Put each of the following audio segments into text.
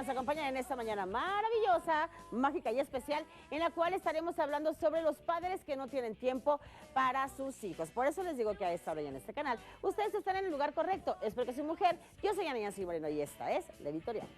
nos acompañan en esta mañana maravillosa, mágica y especial, en la cual estaremos hablando sobre los padres que no tienen tiempo para sus hijos. Por eso les digo que a esta hora y en este canal, ustedes están en el lugar correcto. Es porque soy mujer, yo soy Ana Yancy Moreno y esta es La Editorial.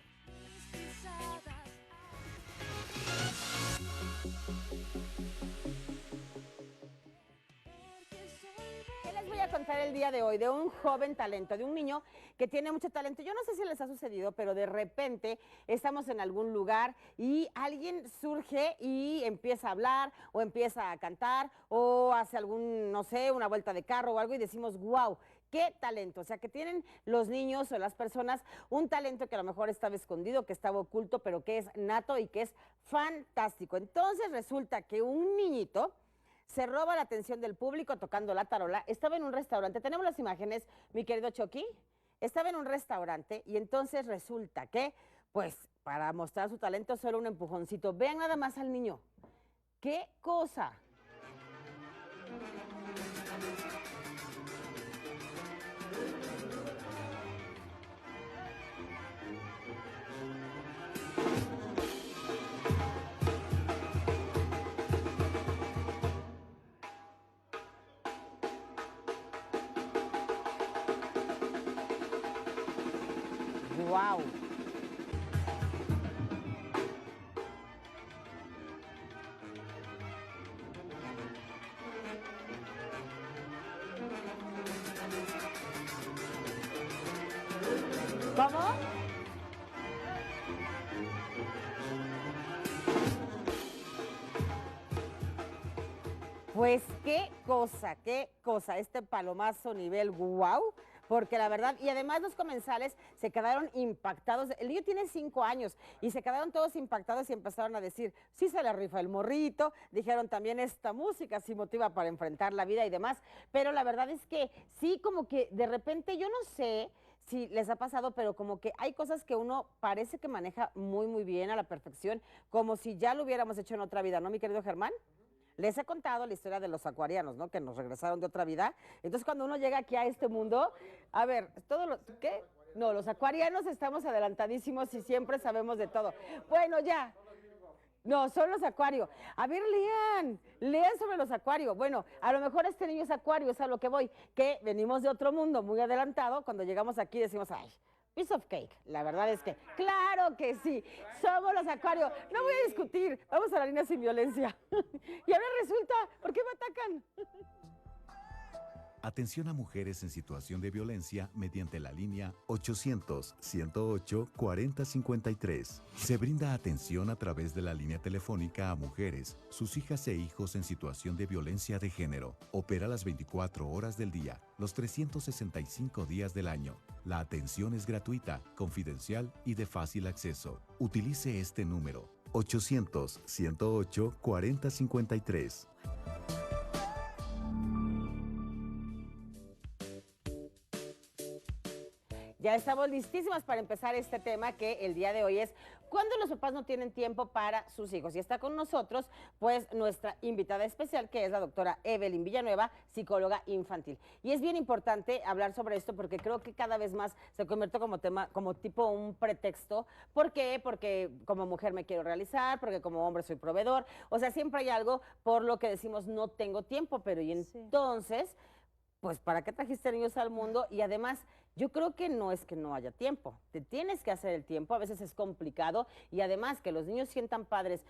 Voy a contar el día de hoy de un joven talento, de un niño que tiene mucho talento. Yo no sé si les ha sucedido, pero de repente estamos en algún lugar y alguien surge y empieza a hablar o empieza a cantar o hace algún, no sé, una vuelta de carro o algo y decimos, wow, qué talento. O sea, que tienen los niños o las personas un talento que a lo mejor estaba escondido, que estaba oculto, pero que es nato y que es fantástico. Entonces resulta que un niñito se roba la atención del público tocando la tarola. Estaba en un restaurante, tenemos las imágenes, mi querido Chucky. Estaba en un restaurante y entonces resulta que, pues, para mostrar su talento, solo un empujoncito. Vean nada más al niño. ¡Qué cosa! ¡Wow! ¿Cómo? Pues qué cosa, este palomazo nivel wow, porque la verdad, y además los comensales se quedaron impactados. El niño tiene 5 años y se quedaron todos impactados y empezaron a decir, sí se le rifa el morrito, dijeron también esta música sí motiva para enfrentar la vida y demás, pero la verdad es que sí, como que de repente, yo no sé si les ha pasado, pero como que hay cosas que uno parece que maneja muy bien a la perfección, como si ya lo hubiéramos hecho en otra vida, ¿no, mi querido Germán? Les he contado la historia de los acuarianos, ¿no? Que nos regresaron de otra vida. Entonces, cuando uno llega aquí a este mundo, a ver, ¿qué? No, los acuarianos estamos adelantadísimos y siempre sabemos de todo. Bueno, ya. No, son los acuarios. A ver, lean sobre los acuarios. Bueno, a lo mejor este niño es acuario, es a lo que voy, que venimos de otro mundo muy adelantado. Cuando llegamos aquí decimos, ay, piece of cake. La verdad es que, claro que sí, somos los acuarios. No voy a discutir, vamos a la línea sin violencia. Y ahora resulta, ¿por qué me atacan? Atención a mujeres en situación de violencia mediante la línea 800-108-4053. Se brinda atención a través de la línea telefónica a mujeres, sus hijas e hijos en situación de violencia de género. Opera las 24 horas del día, los 365 días del año. La atención es gratuita, confidencial y de fácil acceso. Utilice este número, 800-108-4053. Ya estamos listísimas para empezar este tema que el día de hoy es cuando los papás no tienen tiempo para sus hijos. Y está con nosotros, pues, nuestra invitada especial, que es la doctora Evelyn Villanueva, psicóloga infantil. Y es bien importante hablar sobre esto porque creo que cada vez más se convierte como tema, como tipo un pretexto. ¿Por qué? Porque como mujer me quiero realizar, porque como hombre soy proveedor. O sea, siempre hay algo por lo que decimos no tengo tiempo, pero y entonces... Sí. Pues, ¿para qué trajiste niños al mundo? Y además, yo creo que no es que no haya tiempo. Te tienes que hacer el tiempo, a veces es complicado. Y además, que los niños sientan padres,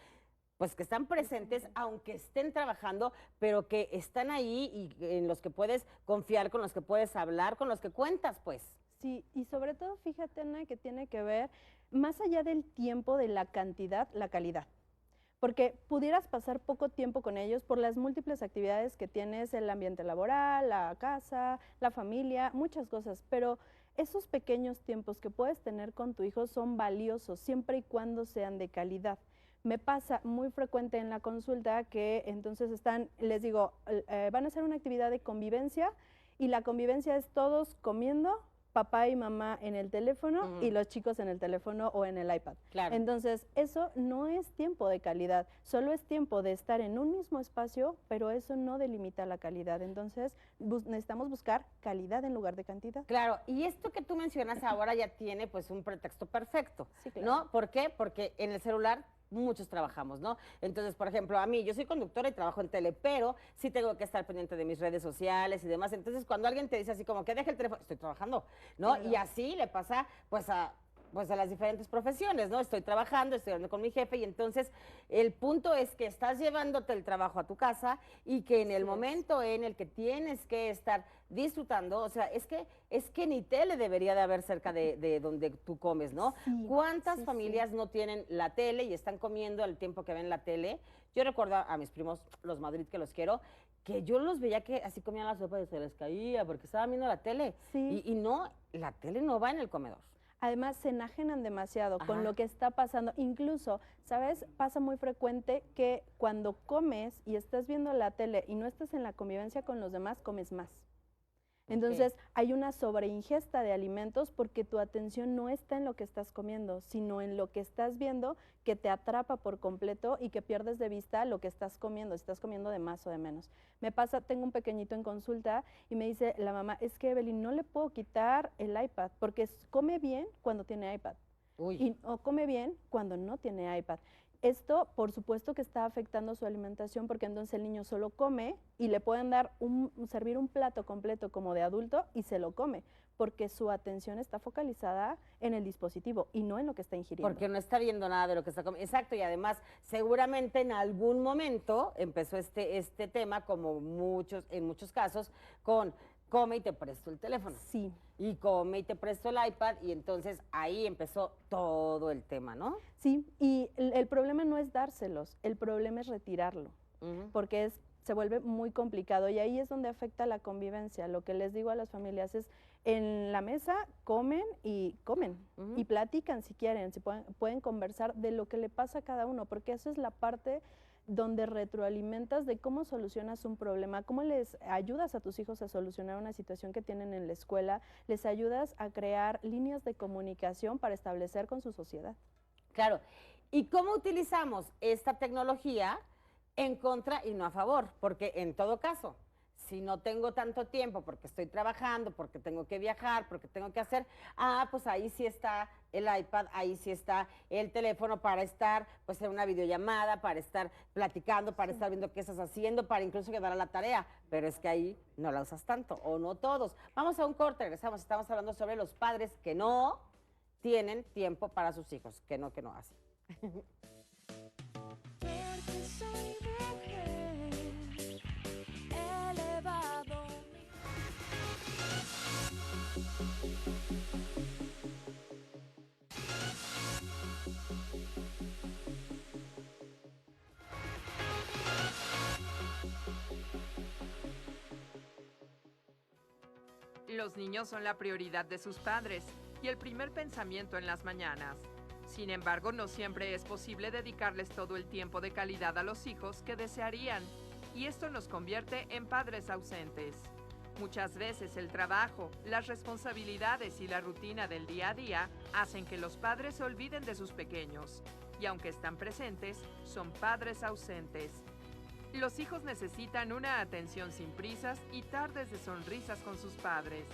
pues que están presentes, aunque estén trabajando, pero que están ahí y en los que puedes confiar, con los que puedes hablar, con los que cuentas, pues. Sí, y sobre todo, fíjate, Ana, que tiene que ver, más allá del tiempo, de la cantidad, la calidad. Porque pudieras pasar poco tiempo con ellos por las múltiples actividades que tienes, el ambiente laboral, la casa, la familia, muchas cosas, pero esos pequeños tiempos que puedes tener con tu hijo son valiosos siempre y cuando sean de calidad. Me pasa muy frecuente en la consulta que entonces les digo, van a hacer una actividad de convivencia y la convivencia es todos comiendo, papá y mamá en el teléfono y los chicos en el teléfono o en el iPad. Claro. Entonces, eso no es tiempo de calidad, solo es tiempo de estar en un mismo espacio, pero eso no delimita la calidad. Entonces, necesitamos buscar calidad en lugar de cantidad. Claro, y esto que tú mencionas ahora ya tiene pues un pretexto perfecto, Sí, claro. ¿no? ¿Por qué? Porque en el celular muchos trabajamos, ¿no? Entonces, por ejemplo, a mí, yo soy conductora y trabajo en tele, pero sí tengo que estar pendiente de mis redes sociales y demás. Entonces, cuando alguien te dice así como que deje el teléfono, estoy trabajando, ¿no? Claro. Y así le pasa pues a las diferentes profesiones, ¿no? Estoy trabajando, estoy hablando con mi jefe y entonces el punto es que estás llevándote el trabajo a tu casa y que en el momento en el que tienes que estar disfrutando, o sea, es que ni tele debería de haber cerca de donde tú comes, ¿no? Sí, ¿Cuántas sí, familias no tienen la tele y están comiendo al tiempo que ven la tele? Yo recuerdo a mis primos, los Madrid, que los quiero, que yo los veía que así comían la sopa y se les caía porque estaban viendo la tele. Sí. Y no, la tele no va en el comedor. Además, se enajenan demasiado Ajá. con lo que está pasando. Incluso, ¿sabes? Pasa muy frecuente que cuando comes y estás viendo la tele y no estás en la convivencia con los demás, comes más. Entonces, hay una sobreingesta de alimentos porque tu atención no está en lo que estás comiendo, sino en lo que estás viendo, que te atrapa por completo y que pierdes de vista lo que estás comiendo, si estás comiendo de más o de menos. Me pasa, tengo un pequeñito en consulta y me dice la mamá, es que Evelyn, no le puedo quitar el iPad porque come bien cuando tiene iPad. O come bien cuando no tiene iPad. Esto, por supuesto que está afectando su alimentación porque entonces el niño solo come y le pueden dar servir un plato completo como de adulto y se lo come porque su atención está focalizada en el dispositivo y no en lo que está ingiriendo. Porque no está viendo nada de lo que está comiendo. Exacto, y además seguramente en algún momento empezó este tema, como en muchos casos, con come y te presto el teléfono. Sí. Y come y te presto el iPad, y entonces ahí empezó todo el tema, ¿no? Sí, y el problema no es dárselos, el problema es retirarlo, porque se vuelve muy complicado y ahí es donde afecta la convivencia. Lo que les digo a las familias es, en la mesa comen y platican si quieren, si pueden conversar de lo que le pasa a cada uno, porque eso es la parte donde retroalimentas de cómo solucionas un problema, cómo les ayudas a tus hijos a solucionar una situación que tienen en la escuela, les ayudas a crear líneas de comunicación para establecer con su sociedad. Claro. ¿Y cómo utilizamos esta tecnología en contra y no a favor? Porque en todo caso, si no tengo tanto tiempo porque estoy trabajando, porque tengo que viajar, porque tengo que hacer, pues ahí sí está el iPad, ahí sí está el teléfono para estar, pues en una videollamada, para estar platicando, para estar viendo qué estás haciendo, para incluso quedar a la tarea, pero es que ahí no la usas tanto, o no todos. Vamos a un corte, regresamos, estamos hablando sobre los padres que no tienen tiempo para sus hijos, que no hacen. Porque soy mujer, elevado. Los niños son la prioridad de sus padres y el primer pensamiento en las mañanas. Sin embargo, no siempre es posible dedicarles todo el tiempo de calidad a los hijos que desearían, y esto nos convierte en padres ausentes. Muchas veces el trabajo, las responsabilidades y la rutina del día a día hacen que los padres se olviden de sus pequeños, y aunque están presentes, son padres ausentes. Los hijos necesitan una atención sin prisas y tardes de sonrisas con sus padres.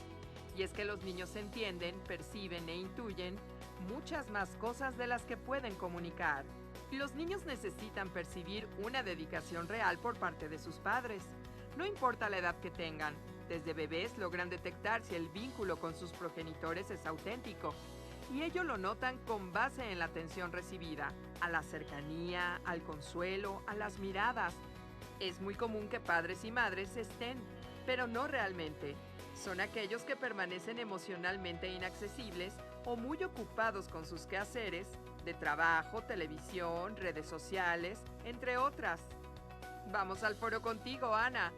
Y es que los niños entienden, perciben e intuyen muchas más cosas de las que pueden comunicar. Los niños necesitan percibir una dedicación real por parte de sus padres. No importa la edad que tengan, desde bebés logran detectar si el vínculo con sus progenitores es auténtico. Y ello lo notan con base en la atención recibida, a la cercanía, al consuelo, a las miradas. Es muy común que padres y madres estén, pero no realmente. Son aquellos que permanecen emocionalmente inaccesibles o muy ocupados con sus quehaceres de trabajo, televisión, redes sociales, entre otras. Vamos al foro contigo, Ana.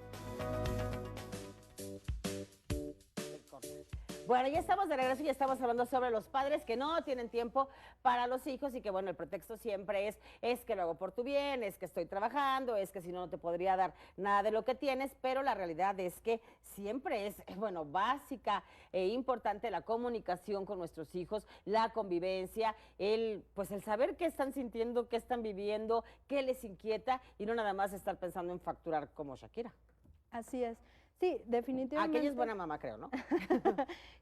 Bueno, ya estamos de regreso y ya estamos hablando sobre los padres que no tienen tiempo para los hijos y que, bueno, el pretexto siempre es que lo hago por tu bien, es que estoy trabajando, es que si no, no te podría dar nada de lo que tienes, pero la realidad es que siempre es, bueno, básica e importante la comunicación con nuestros hijos, la convivencia, pues el saber qué están sintiendo, qué están viviendo, qué les inquieta y no nada más estar pensando en facturar como Shakira. Así es. Sí, definitivamente. Aquella es buena mamá, creo, ¿no?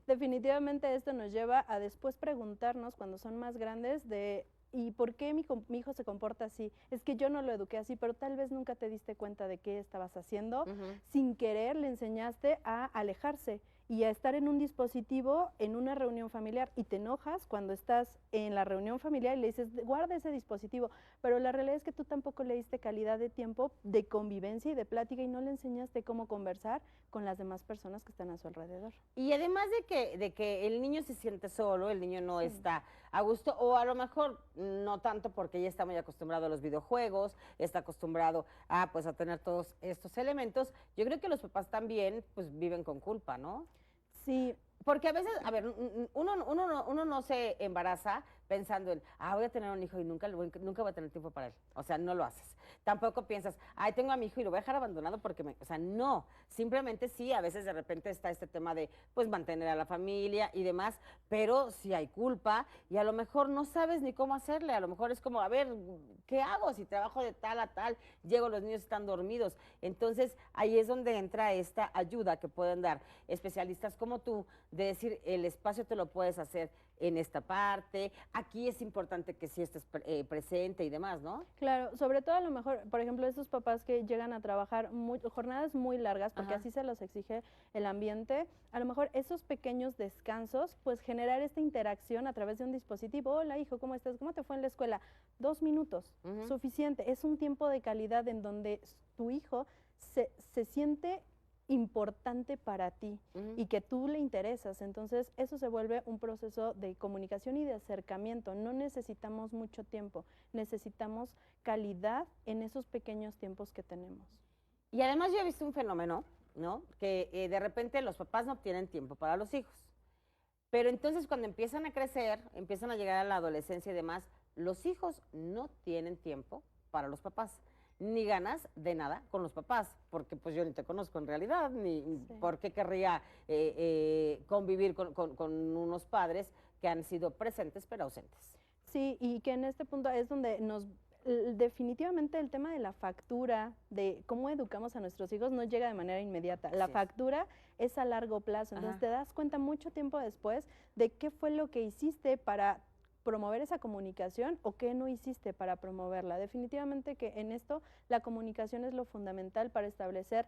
Definitivamente esto nos lleva a después preguntarnos cuando son más grandes de ¿y por qué mi hijo se comporta así? Es que yo no lo eduqué así, pero tal vez nunca te diste cuenta de qué estabas haciendo. Sin querer le enseñaste a alejarse y a estar en un dispositivo en una reunión familiar y te enojas cuando estás en la reunión familiar y le dices, guarda ese dispositivo, pero la realidad es que tú tampoco le diste calidad de tiempo, de convivencia y de plática y no le enseñaste cómo conversar con las demás personas que están a su alrededor. Y además de que el niño se siente solo, el niño no está a gusto, o a lo mejor no tanto porque ya está muy acostumbrado a los videojuegos, está acostumbrado a, pues, a tener todos estos elementos, yo creo que los papás también pues viven con culpa, ¿no? Sí. Porque a veces, a ver, uno no se embaraza pensando en, voy a tener un hijo y nunca voy a tener tiempo para él. O sea, no lo haces. Tampoco piensas, tengo a mi hijo y lo voy a dejar abandonado porque o sea, no. Simplemente sí, a veces de repente está este tema de, pues, mantener a la familia y demás, pero sí hay culpa y a lo mejor no sabes ni cómo hacerle. A lo mejor es como, a ver, ¿qué hago si trabajo de tal a tal? Llego, los niños están dormidos. Entonces, ahí es donde entra esta ayuda que pueden dar especialistas como tú, de decir, el espacio te lo puedes hacer en esta parte, aquí es importante que sí estés presente y demás, ¿no? Claro, sobre todo a lo mejor, por ejemplo, esos papás que llegan a trabajar jornadas muy largas, porque así se los exige el ambiente, a lo mejor esos pequeños descansos, pues generar esta interacción a través de un dispositivo. Hola, hijo, ¿cómo estás? ¿Cómo te fue en la escuela? 2 minutos, suficiente. Es un tiempo de calidad en donde tu hijo se siente importante para ti y que tú le interesas. Entonces, eso se vuelve un proceso de comunicación y de acercamiento. No necesitamos mucho tiempo, necesitamos calidad en esos pequeños tiempos que tenemos. Y además yo he visto un fenómeno, ¿no? Que de repente los papás no tienen tiempo para los hijos. Pero entonces cuando empiezan a crecer, empiezan a llegar a la adolescencia y demás, los hijos no tienen tiempo para los papás, ni ganas de nada con los papás, porque pues yo ni te conozco en realidad, ni por qué querría convivir con unos padres que han sido presentes pero ausentes. Sí, y que en este punto es donde definitivamente el tema de la factura, de cómo educamos a nuestros hijos, no llega de manera inmediata. La factura es a largo plazo, entonces te das cuenta mucho tiempo después de qué fue lo que hiciste para promover esa comunicación o qué no hiciste para promoverla. Definitivamente que en esto la comunicación es lo fundamental para establecer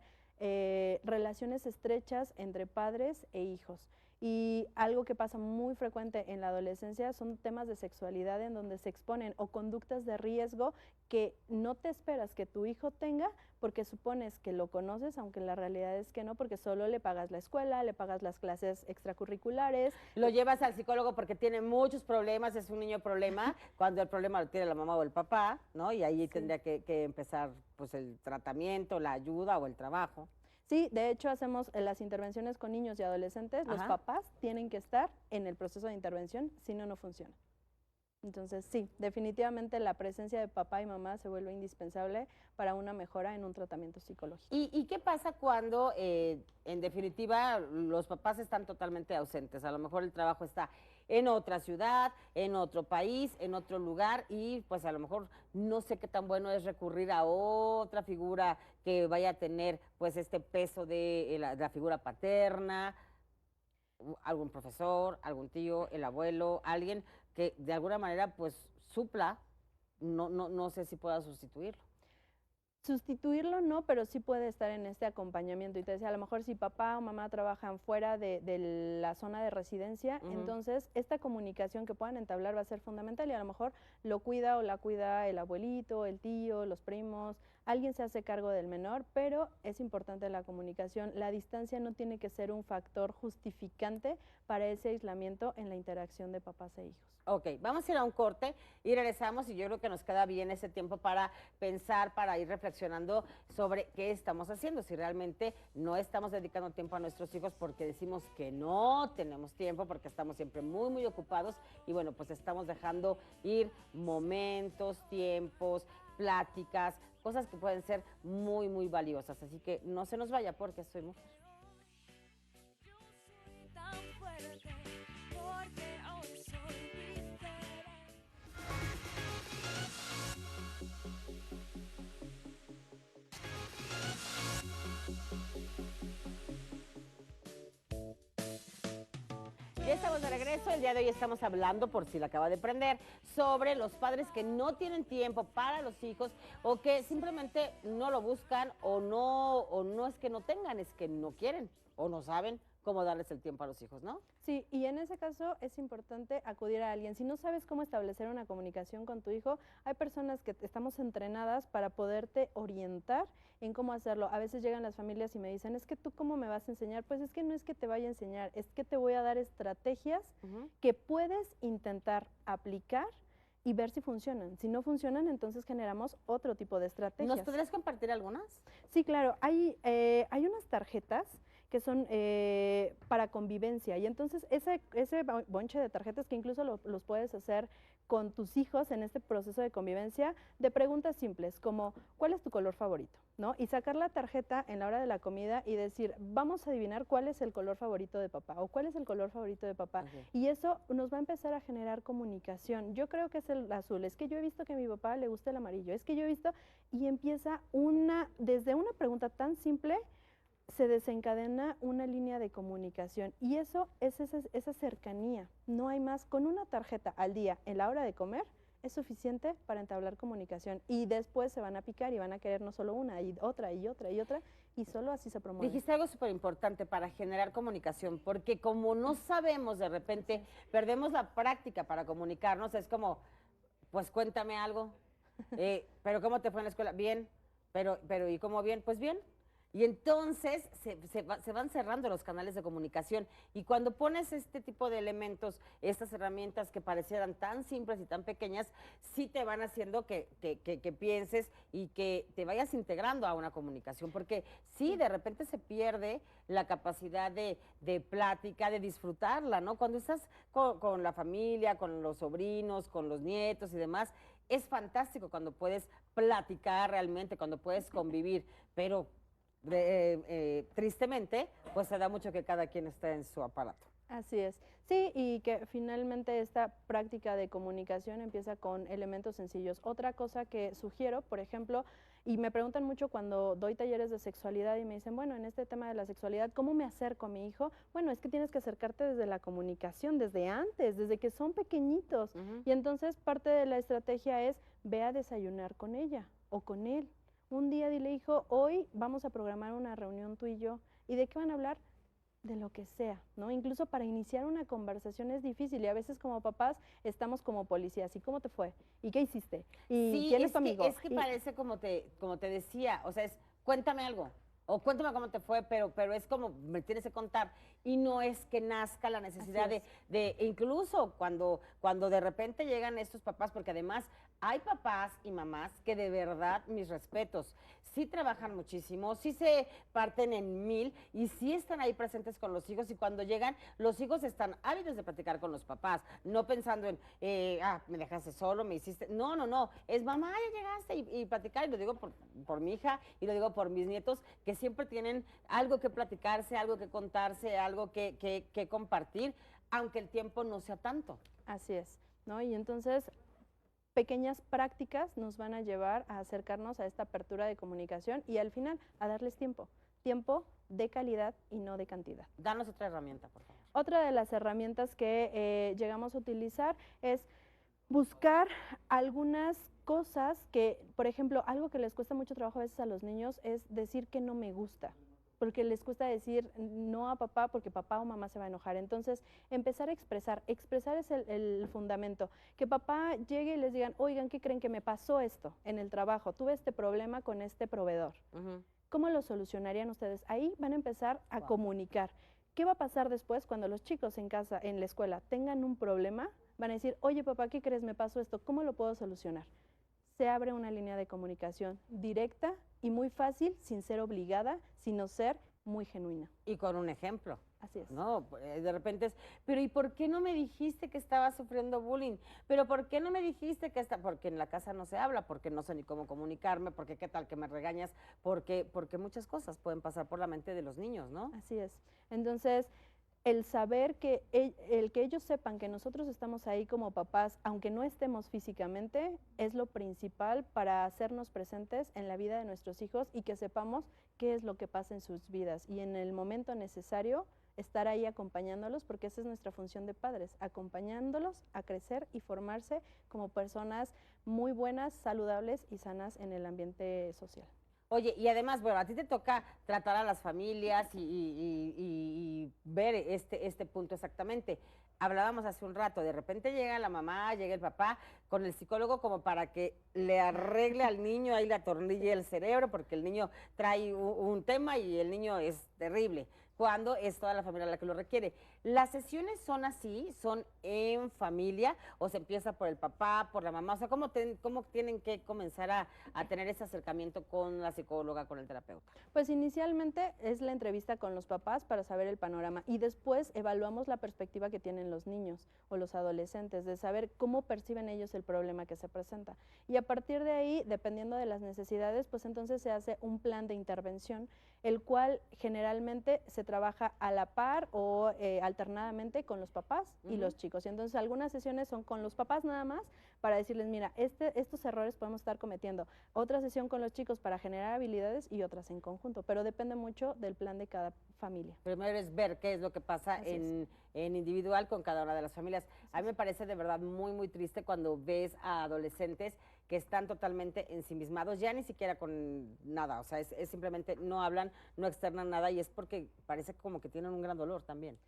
relaciones estrechas entre padres e hijos. Y algo que pasa muy frecuente en la adolescencia son temas de sexualidad en donde se exponen o conductas de riesgo que no te esperas que tu hijo tenga porque supones que lo conoces, aunque la realidad es que no, porque solo le pagas la escuela, le pagas las clases extracurriculares. Lo llevas al psicólogo porque tiene muchos problemas, es un niño problema, cuando el problema lo tiene la mamá o el papá, ¿no? Y ahí tendría que empezar pues el tratamiento, la ayuda o el trabajo. Sí, de hecho hacemos las intervenciones con niños y adolescentes, los papás tienen que estar en el proceso de intervención, si no, no funciona. Entonces sí, definitivamente la presencia de papá y mamá se vuelve indispensable para una mejora en un tratamiento psicológico. ¿Y qué pasa cuando, en definitiva, los papás están totalmente ausentes? A lo mejor el trabajo está en otra ciudad, en otro país, en otro lugar y pues a lo mejor no sé qué tan bueno es recurrir a otra figura que vaya a tener pues este peso de la figura paterna, algún profesor, algún tío, el abuelo, alguien que de alguna manera pues supla, no sé si pueda sustituirlo. Sustituirlo no, pero sí puede estar en este acompañamiento. Y te decía, a lo mejor si papá o mamá trabajan fuera de la zona de residencia, entonces esta comunicación que puedan entablar va a ser fundamental y a lo mejor lo cuida o la cuida el abuelito, el tío, los primos, alguien se hace cargo del menor, pero es importante la comunicación. La distancia no tiene que ser un factor justificante para ese aislamiento en la interacción de papás e hijos. Ok, vamos a ir a un corte y regresamos y yo creo que nos queda bien ese tiempo para pensar, para ir reflexionando reflexionando sobre qué estamos haciendo, si realmente no estamos dedicando tiempo a nuestros hijos porque decimos que no tenemos tiempo, porque estamos siempre muy, muy ocupados y bueno, pues estamos dejando ir momentos, tiempos, pláticas, cosas que pueden ser muy, muy valiosas. Así que no se nos vaya porque soy mujer. Yo soy tan fuerte porque hoy soy diferente. Ya estamos de regreso, el día de hoy estamos hablando, por si la acaba de prender, sobre los padres que no tienen tiempo para los hijos o que simplemente no lo buscan o no es que no tengan, es que no quieren o no saben cómo darles el tiempo a los hijos, ¿no? Sí, y en ese caso es importante acudir a alguien. Si no sabes cómo establecer una comunicación con tu hijo, hay personas que estamos entrenadas para poderte orientar en cómo hacerlo. A veces llegan las familias y me dicen, es que tú cómo me vas a enseñar. Pues es que no es que te vaya a enseñar, es que te voy a dar estrategias que puedes intentar aplicar y ver si funcionan. Si no funcionan, entonces generamos otro tipo de estrategias. ¿Nos podrías compartir algunas? Sí, claro. Hay unas tarjetas que son para convivencia. Y entonces ese bonche de tarjetas que incluso los puedes hacer con tus hijos en este proceso de convivencia, de preguntas simples como ¿cuál es tu color favorito? ¿No? Y sacar la tarjeta en la hora de la comida y decir, vamos a adivinar cuál es el color favorito de papá o cuál es el color favorito de papá. Okay. Y eso nos va a empezar a generar comunicación. Yo creo que es el azul, es que yo he visto que a mi papá le gusta el amarillo, es que yo he visto, y empieza desde una pregunta tan simple, se desencadena una línea de comunicación y eso es esa cercanía. No hay más. Con una tarjeta al día en la hora de comer es suficiente para entablar comunicación y después se van a picar y van a querer no solo una y otra y otra y otra y solo así se promueve. Dijiste algo súper importante para generar comunicación, porque como no sabemos, de repente perdemos la práctica para comunicarnos, es como, pues cuéntame algo, pero ¿cómo te fue en la escuela? Bien, pero ¿y cómo bien? Pues bien. Y entonces se van cerrando los canales de comunicación. Y cuando pones este tipo de elementos, estas herramientas que parecieran tan simples y tan pequeñas, sí te van haciendo que pienses y que te vayas integrando a una comunicación. Porque sí, de repente se pierde la capacidad de plática, de disfrutarla, ¿no? Cuando estás con la familia, con los sobrinos, con los nietos y demás, es fantástico cuando puedes platicar realmente, cuando puedes convivir, pero tristemente, pues se da mucho que cada quien esté en su aparato. Así es. Sí, y que finalmente esta práctica de comunicación empieza con elementos sencillos. Otra cosa que sugiero, por ejemplo, y me preguntan mucho cuando doy talleres de sexualidad y me dicen, bueno, en este tema de la sexualidad, ¿cómo me acerco a mi hijo? Bueno, es que tienes que acercarte desde la comunicación, desde antes, desde que son pequeñitos. Y entonces parte de la estrategia es, ve a desayunar con ella o con él. Un día dile, hijo, hoy vamos a programar una reunión tú y yo. ¿Y de qué van a hablar? De lo que sea, ¿no? Incluso para iniciar una conversación es difícil y a veces como papás estamos como policías. ¿Y cómo te fue? ¿Y qué hiciste? ¿Y sí, quién es tu amigo? Es que parece como te decía, o sea, es cuéntame algo. O cuéntame cómo te fue, pero es como me tienes que contar. Y no es que nazca la necesidad de incluso cuando de repente llegan estos papás, porque además hay papás y mamás que de verdad, mis respetos, sí trabajan muchísimo, sí se parten en mil y sí están ahí presentes con los hijos y cuando llegan, los hijos están ávidos de platicar con los papás, no pensando en, me dejaste solo, me hiciste, no, es mamá, ya llegaste y platicar, y lo digo por mi hija y lo digo por mis nietos, que siempre tienen algo que platicarse, algo que contarse, algo que compartir, aunque el tiempo no sea tanto. Así es, ¿no? Y entonces pequeñas prácticas nos van a llevar a acercarnos a esta apertura de comunicación y al final a darles tiempo de calidad y no de cantidad. Danos otra herramienta, por favor. Otra de las herramientas que llegamos a utilizar es buscar algunas cosas que, por ejemplo, algo que les cuesta mucho trabajo a veces a los niños es decir que no me gusta, porque les cuesta decir no a papá porque papá o mamá se va a enojar. Entonces, empezar a expresar es el fundamento. Que papá llegue y les digan, oigan, ¿qué creen que me pasó esto en el trabajo? Tuve este problema con este proveedor. ¿Cómo lo solucionarían ustedes? Ahí van a empezar a comunicar. ¿Qué va a pasar después cuando los chicos en casa, en la escuela, tengan un problema? Van a decir, oye papá, ¿qué crees? Me pasó esto, ¿cómo lo puedo solucionar? se abre una línea de comunicación directa y muy fácil, sin ser obligada, sino ser muy genuina. Y con un ejemplo. Así es. No, pues, de repente es, pero ¿y por qué no me dijiste que estaba sufriendo bullying? Pero ¿por qué no me dijiste que está? Porque en la casa no se habla, porque no sé ni cómo comunicarme, porque qué tal que me regañas, porque muchas cosas pueden pasar por la mente de los niños, ¿no? Así es. Entonces, el saber que el que ellos sepan que nosotros estamos ahí como papás, aunque no estemos físicamente, es lo principal para hacernos presentes en la vida de nuestros hijos y que sepamos qué es lo que pasa en sus vidas y en el momento necesario estar ahí acompañándolos, porque esa es nuestra función de padres, acompañándolos a crecer y formarse como personas muy buenas, saludables y sanas en el ambiente social. Oye, y además, bueno, a ti te toca tratar a las familias y ver este punto exactamente. Hablábamos hace un rato, de repente llega la mamá, llega el papá con el psicólogo como para que le arregle al niño, ahí le atornille el cerebro, porque el niño trae un tema y el niño es terrible, cuando es toda la familia la que lo requiere. ¿Las sesiones son así, son en familia, o se empieza por el papá, por la mamá? O sea, ¿cómo tienen que comenzar a tener ese acercamiento con la psicóloga, con el terapeuta? Pues inicialmente es la entrevista con los papás para saber el panorama y después evaluamos la perspectiva que tienen los niños o los adolescentes, de saber cómo perciben ellos el problema que se presenta. Y a partir de ahí, dependiendo de las necesidades, pues entonces se hace un plan de intervención, el cual generalmente se trabaja a la par o alternadamente con los papás y los chicos. Y entonces algunas sesiones son con los papás nada más para decirles, mira, estos errores podemos estar cometiendo. Otra sesión con los chicos para generar habilidades y otras en conjunto, pero depende mucho del plan de cada familia. Primero es ver qué es lo que pasa en individual con cada una de las familias. A mí me parece de verdad muy, muy triste cuando ves a adolescentes que están totalmente ensimismados, ya ni siquiera con nada, o sea, es simplemente no hablan, no externan nada y es porque parece como que tienen un gran dolor también.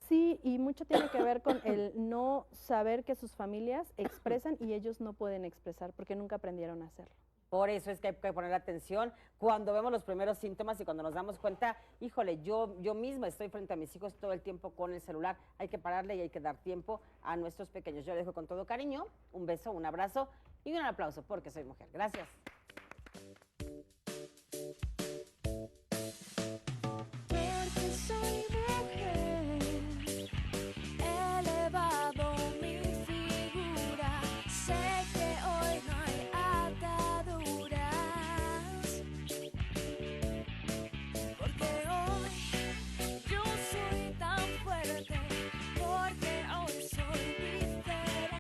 Sí, y mucho tiene que ver con el no saber que sus familias expresan y ellos no pueden expresar porque nunca aprendieron a hacerlo. Por eso es que hay que poner atención cuando vemos los primeros síntomas y cuando nos damos cuenta, híjole, yo misma estoy frente a mis hijos todo el tiempo con el celular. Hay que pararle y hay que dar tiempo a nuestros pequeños. Yo les dejo con todo cariño, un beso, un abrazo y un aplauso porque soy mujer. Gracias.